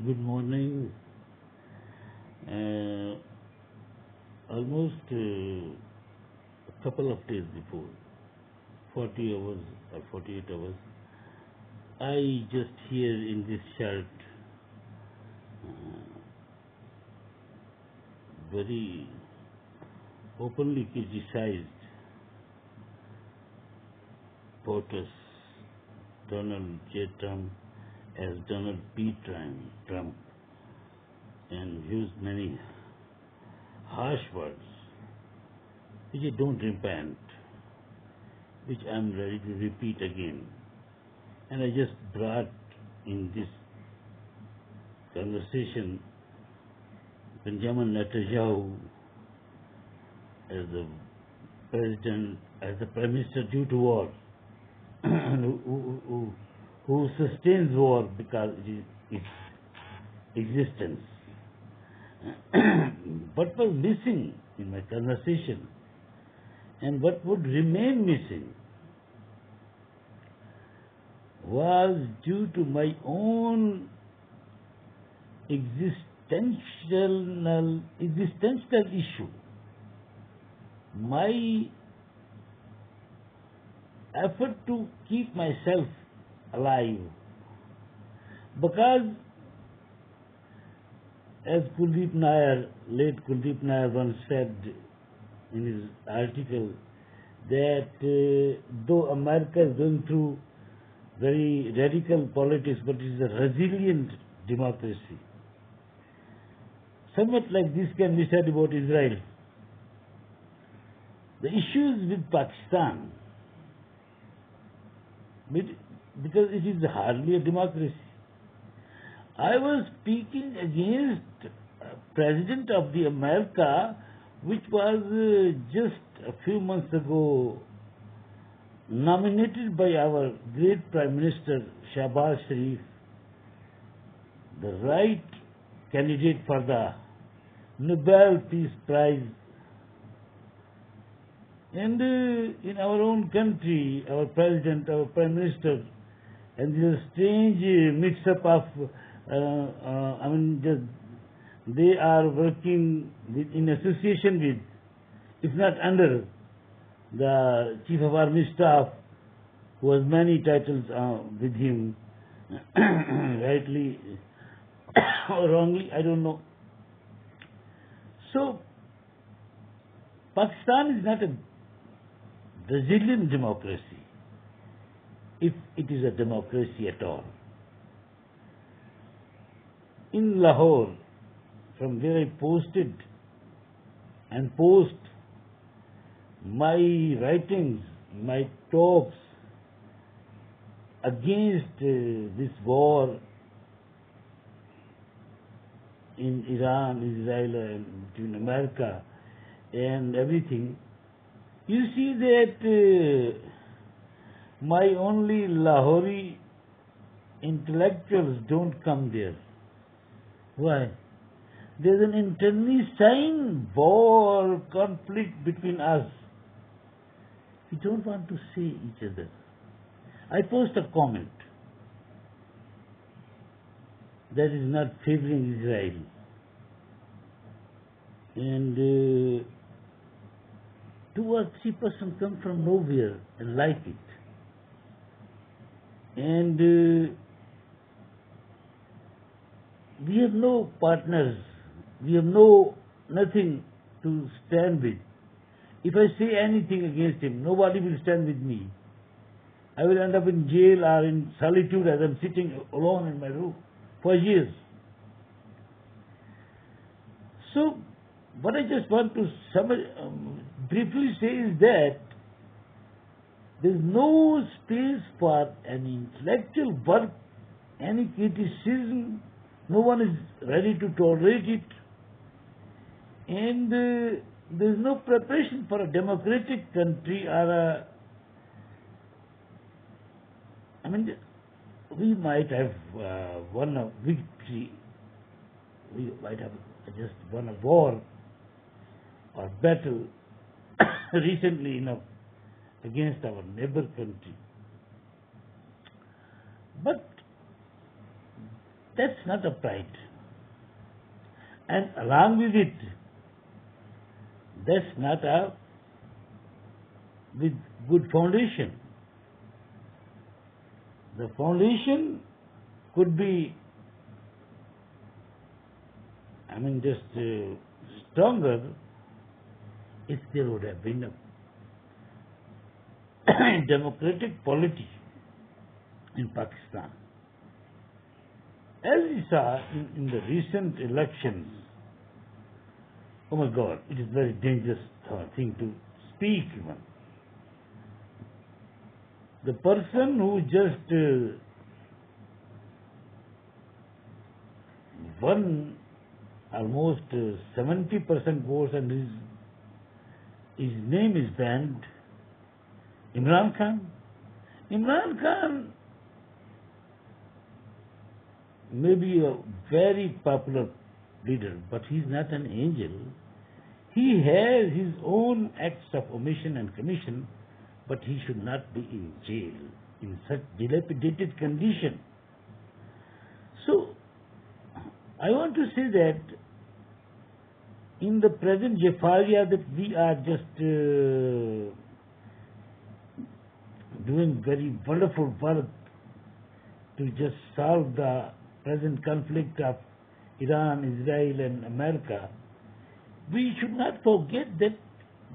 Good morning. Almost a couple of days before, 40 hours or 48 hours, I just hear in this chart very openly criticized POTUS Donald J. Trump as Donald P. Trump and used many harsh words which I don't repent, which I'm ready to repeat again. And I just brought in this conversation Benjamin Netanyahu as the president, as the prime minister due to war, who sustains war because it is its existence. What was missing in my conversation and what would remain missing was due to my own existential issue, my effort to keep myself alive. Because as late Kuldeep Nair once said in his article, that though America is going through very radical politics, but it is a resilient democracy. Somewhat like this can be said about Israel. The issues with Pakistan, because it is hardly a democracy. I was speaking against President of the America, which was just a few months ago nominated by our great Prime Minister Shahbaz Sharif, the right candidate for the Nobel Peace Prize. And in our own country, our President, our Prime Minister, and this strange mix-up of, they are working in association with, if not under, the Chief of Army Staff, who has many titles with him, rightly or wrongly, I don't know. So, Pakistan is not a Brazilian democracy, if it is a democracy at all. In Lahore, from where I posted and post my writings, my talks against this war in Iran, Israel, and between America and everything, you see that my only Lahori intellectuals don't come there. Why? There's an internecine war, conflict between us. We don't want to see each other. I post a comment that is not favoring Israel. And 2 or 3% come from nowhere and like it. And we have no partners. We have nothing to stand with. If I say anything against him, nobody will stand with me. I will end up in jail or in solitude as I'm sitting alone in my room for years. So, what I just want to briefly say is that there is no space for any intellectual work, any criticism. No one is ready to tolerate it. And there is no preparation for a democratic country or we might have won a victory. We might have just won a war or battle recently enough against our neighbor country. But That's not a pride. And along with it, that's not a with good foundation. The foundation could be, just stronger if there would have been a democratic polity in Pakistan. As we saw in the recent elections, oh my God, it is a very dangerous thing to speak even. The person who just won almost 70% votes and his name is banned, Imran Khan. Imran Khan may be a very popular leader, but he's not an angel. He has his own acts of omission and commission, but he should not be in jail in such dilapidated condition. So, I want to say that in the present Jaffaria that we are just doing very wonderful work to just solve the present conflict of Iran, Israel and America, we should not forget that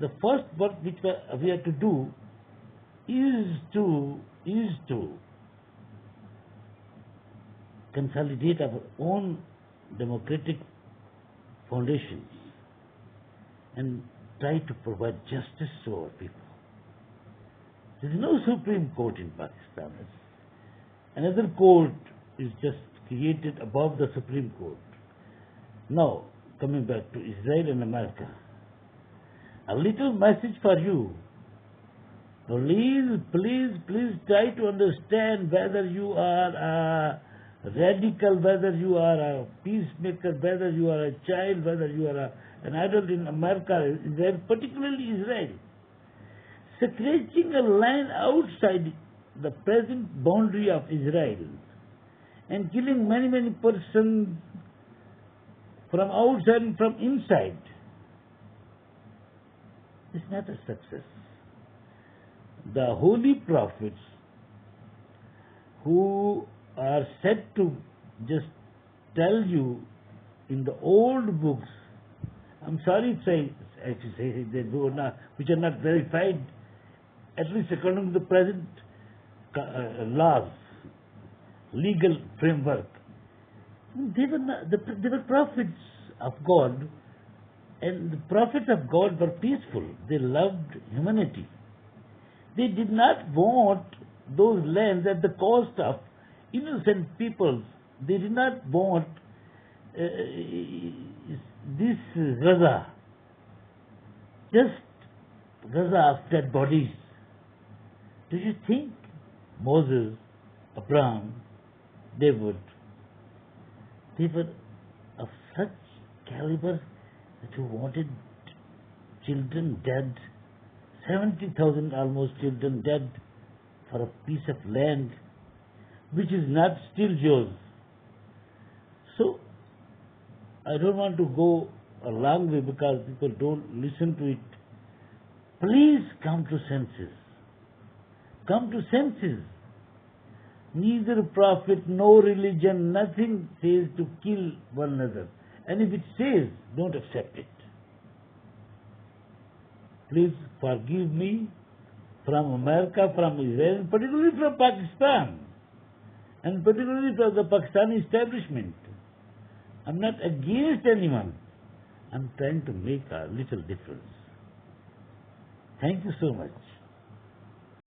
the first work which we have to do is to consolidate our own democratic foundations and try to provide justice to our people. There is no Supreme Court in Pakistan. Another court is just created above the Supreme Court. Now, coming back to Israel and America, a little message for you. Please try to understand whether you are a radical, whether you are a peacemaker, whether you are a child, whether you are an adult in America, Israel, particularly Israel. Scratching a line outside the present boundary of Israel and killing many persons from outside and from inside is not a success. The holy prophets who are said to just tell you in the old books, I'm sorry to say they do not, which are not verified, at least according to the present laws, legal framework. They were prophets of God, and the prophets of God were peaceful. They loved humanity. They did not want those lands at the cost of innocent peoples. They did not want this Gaza, just Gaza of dead bodies. Do you think Moses, Abraham, David, they were of such caliber that who wanted children dead, 70,000 almost children dead for a piece of land which is not still yours? So, I don't want to go a long way because people don't listen to it. Please come to senses. Come to senses. Neither prophet nor religion, nothing says to kill one another. And if it says, don't accept it. Please forgive me from America, from Israel, and particularly from Pakistan, and particularly from the Pakistani establishment. I'm not against anyone. I'm trying to make a little difference. Thank you so much.